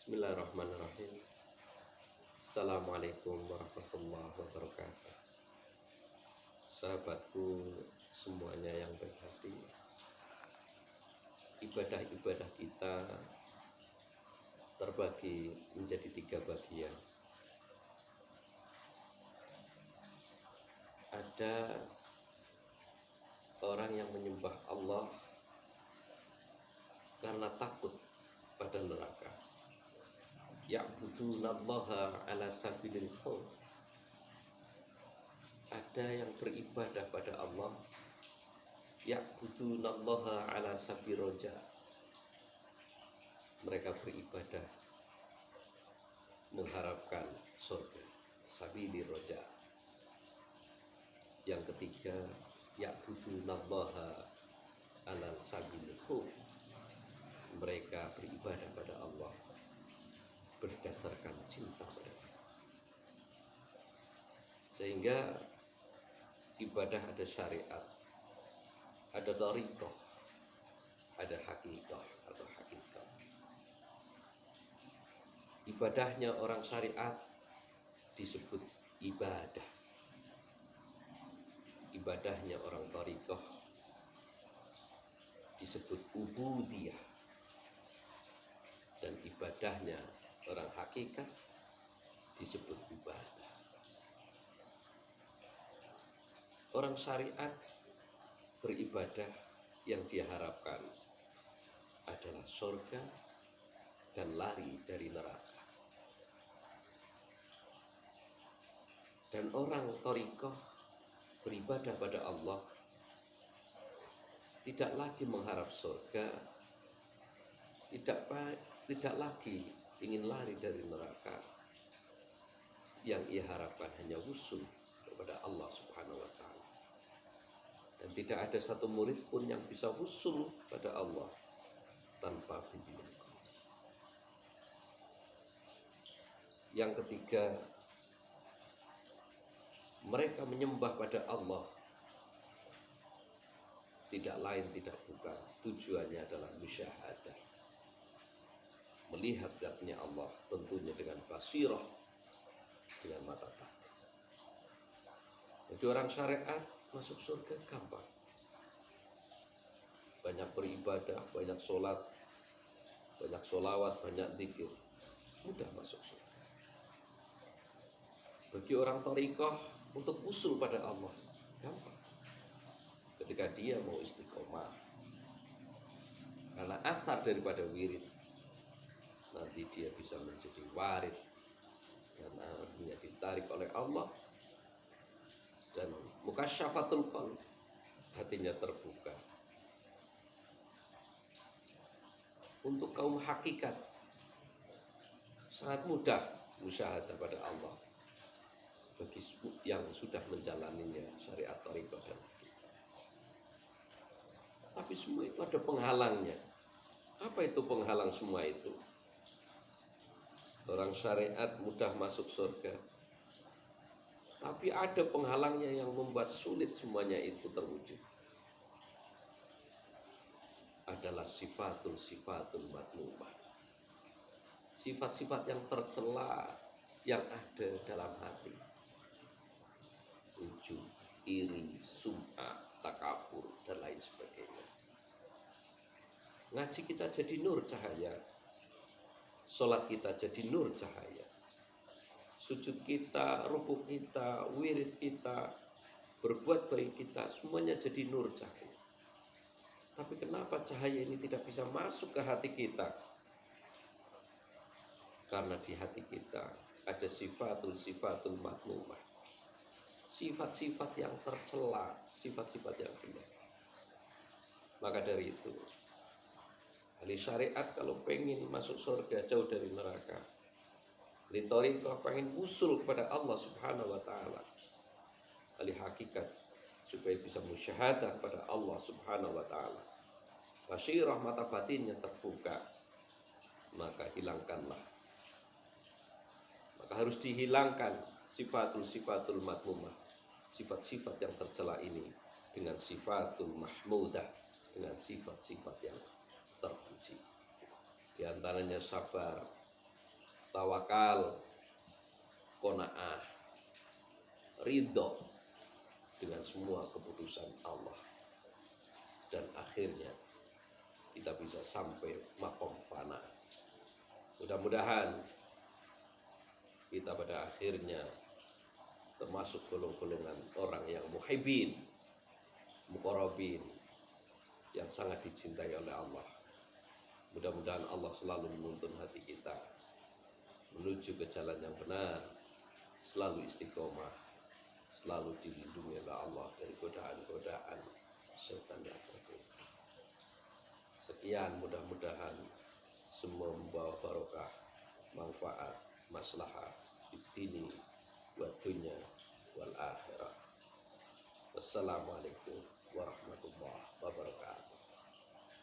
Bismillahirrahmanirrahim. Assalamualaikum warahmatullahi wabarakatuh. Sahabatku semuanya yang baik hati, ibadah-ibadah kita terbagi menjadi 3 bagian. Ada orang yang menyembah Allah karena takut pada neraka. Ya'budunallaha ala sabilil khauf. Ada yang beribadah pada Allah, ya'budunallaha ala sabil roja. Mereka beribadah mengharapkan surga, sabilir roja. Yang ketiga, ya'budunallaha ala sabilil khauf. Mereka beribadah pada Allah berdasarkan cinta mereka. Sehingga ibadah ada syariat, ada thariqah, ada haqiqah atau hakikat. Ibadahnya orang syariat disebut ibadah. Ibadahnya orang thariqah disebut ubudiyah. Dan ibadahnya orang hakikat disebut ibadah. Orang syariat beribadah yang diharapkan adalah surga dan lari dari neraka. Dan orang thariqah beribadah pada Allah tidak lagi mengharap surga, tidak lagi ingin lari dari neraka. Yang ia harapkan hanya wusul kepada Allah Subhanahu wa ta'ala. Dan tidak ada satu murid pun yang bisa wusul pada Allah tanpa bimbingan. Yang ketiga, mereka menyembah pada Allah tidak lain tidak bukan, tujuannya adalah musyahadah, melihat zatnya Allah, tentunya dengan basirah, dengan mata batin. Jadi orang syariat masuk surga gampang. Banyak beribadah, banyak sholat, banyak sholawat, banyak zikir, mudah masuk surga. Bagi orang thariqah untuk usul pada Allah gampang. Ketika dia mau istiqomah, karena athar daripada wirid, nanti dia bisa menjadi warid dan artinya ditarik oleh Allah, dan mukasyafatul qalb, hatinya terbuka. Untuk kaum hakikat sangat mudah musyahadah pada Allah bagi yang sudah menjalaninya syariat thariqah dan hakikat. Tapi semua itu ada penghalangnya. Apa itu penghalang semua itu? Orang syariat mudah masuk surga, tapi ada penghalangnya yang membuat sulit semuanya itu terwujud. Adalah sifatul matmumah. Sifat-sifat yang tercela yang ada dalam hati. Ujub, iri, sum'ah, takabur, dan lain sebagainya. Ngaji kita jadi nur cahaya, sholat kita jadi nur cahaya, sujud kita, rukuk kita, wirid kita, berbuat baik kita, semuanya jadi nur cahaya. Tapi kenapa cahaya ini tidak bisa masuk ke hati kita? Karena di hati kita ada sifatul matmumah, sifat-sifat yang tercela, sifat-sifat yang jelek. Maka dari itu, ahli syariat kalau pengen masuk surga jauh dari neraka, ahli thariqah pengen usul kepada Allah Subhanahu wa ta'ala, ahli hakikat supaya bisa musyahadah kepada Allah Subhanahu wa ta'ala, basirah, mata batinnya terbuka, maka harus dihilangkan sifatul matmumah, sifat-sifat yang tercela ini, dengan sifatul mahmudah, dengan sifat-sifat yang terpuji. Di antaranya sabar, tawakal, qanaah, ridho dengan semua keputusan Allah. Dan akhirnya kita bisa sampai makom fana. Mudah-mudahan kita pada akhirnya termasuk golongan orang yang muhibbin, muqarrabin, yang sangat dicintai oleh Allah. Mudah-mudahan Allah selalu menuntun hati kita menuju ke jalan yang benar, selalu istiqomah, selalu dilindungi oleh Allah dari godaan-godaan setan yang berbeda. Sekian, mudah-mudahan semua membawa barokah, manfaat, maslahah di dini, wa dunya, wal akhirah. Wassalamualaikum warahmatullahi wabarakatuh.